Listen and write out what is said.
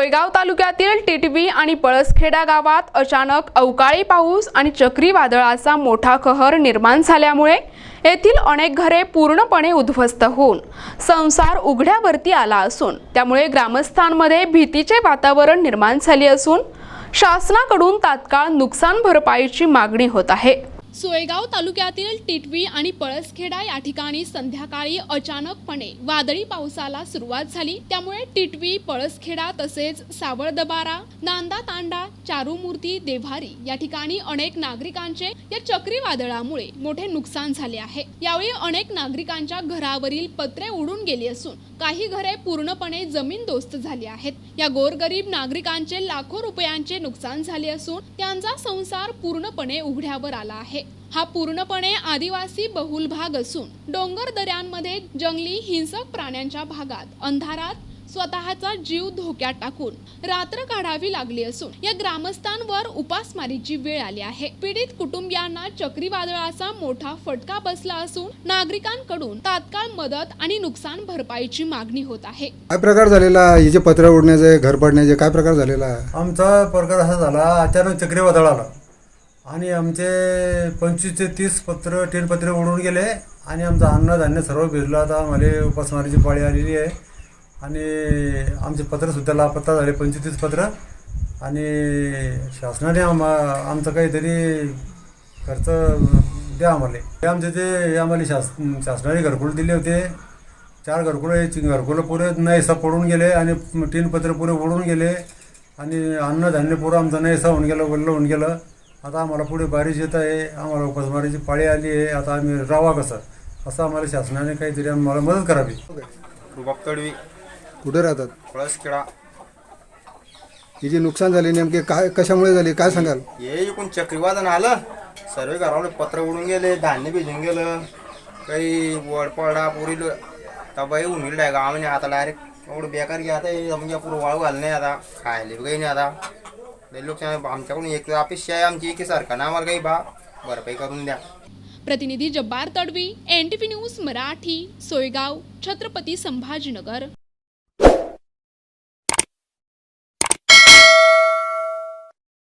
सोयगाव तालुक्यातील टिटवी आणि पळसखेडा गावात अचानक अवकाळी पाऊस आणि चक्रीवादळाचा मोठा कहर निर्माण झाल्यामुळे येथील अनेक घरे पूर्णपणे उद्ध्वस्त होऊन संसार उघड्यावरती आला असून त्यामुळे ग्रामस्थांमध्ये भीतीचे वातावरण निर्माण झाले असून शासनाकडून तात्काळ नुकसान भरपाईची मागणी होत आहे। सोयगाव तालुक्यातील टिटवी आणि पळसखेडा या ठिकाणी संध्याकाळी अचानकपणे वादळी पावसाला सुरुवात झाली। त्यामुळे टिटवी, पळसखेडा तसेच सावळदबारा, नांदा तांडा, चारूमूर्ती, देव्हारी या ठिकाणी अनेक नागरिकांचे या चक्रीवादळामुळे मोठे नुकसान झाले आहे। यावेळी अनेक नागरिकांच्या घरावरील पत्रे उडून गेली असून काही घरे पूर्णपणे जमीनदोस्त झाली आहेत। या गोरगरीब नागरिकांचे लाखो रुपयांचे नुकसान झाले असून त्यांचा संसार पूर्णपणे उघड्यावर आला आहे। हा पूर्णपणे आदिवासी बहुल भाग असून डोंगर दऱ्यांमध्ये जंगली हिंसक प्राण्यांच्या भागात अंधारात स्वतःचा जीव धोक्यात टाकून रात्र काढावी लागली असून या ग्रामस्थांवर उपासमारीची वेळ आली आहे। पीडित कुटुंबियांना चक्रीवादळाचा मोठा फटका बसला असून नागरिकांकडून तात्काळ मदत आणि नुकसान भरपाईची मागणी होत आहे। काय प्रकार झालेला हे जे पत्रे उडण्याचे, घर पडण्याचे काय प्रकार झालेला? आमचा प्रकार असा झाला, अचानक चक्रीवादळ आला आणि आमचे 25 ते 30 टेनपत्रे उडून गेले आणि आमचं अन्नधान्य सर्व भिजलं। आता आम्हाला उपासमारीची पाळी आलेली आहे आणि आमचे पत्रसुद्धा लापत्ता झाले, 25-30 पत्र। आणि शासनाने आमचं काहीतरी खर्च द्या आम्हाला। ते आमचे ते आम्हाला शासनाने घरकुल दिले होते, 4 घरकुलं पुरे नाहीसा पडून गेले आणि 3 पत्र पुरे उडून गेले आणि अन्नधान्य पुरं आमचं नाहीसा होऊन गेलं, वल्ल होऊन गेलं। आता आम्हाला पुढे बारिश येत आहे, आम्हाला उपासमारीची पाळी आली आहे। आता आम्ही राहावा कसं, असं आम्हाला शासनाने काहीतरी आम्हाला मदत करावी। रुबाब तडवी, कुठे राहतात? पळसखेडा। ही जी नुकसान झाले नेमके काय कशामुळे झाले काय सांगाल? हे इकडून चक्रीवादळ आलं, सर्व घरावर पत्र उडून गेले, धान्य भिजून गेलं, काही वड पडला पुरी तबाई होऊन गेली आहे गावाने। आता डायरेक्ट एवढं बेकार की आता म्हणजे पुरं वाळू घाल नाही, आता खायला काही नाही। आता लोक आमच्याकडून एक अपेक्षा आहे आमची की सरकारने आम्हाला काही भरपाई करून द्या। प्रतिनिधी जब्बार तडवी, NTV न्यूज मराठी, सोयगाव, छत्रपती संभाजीनगर।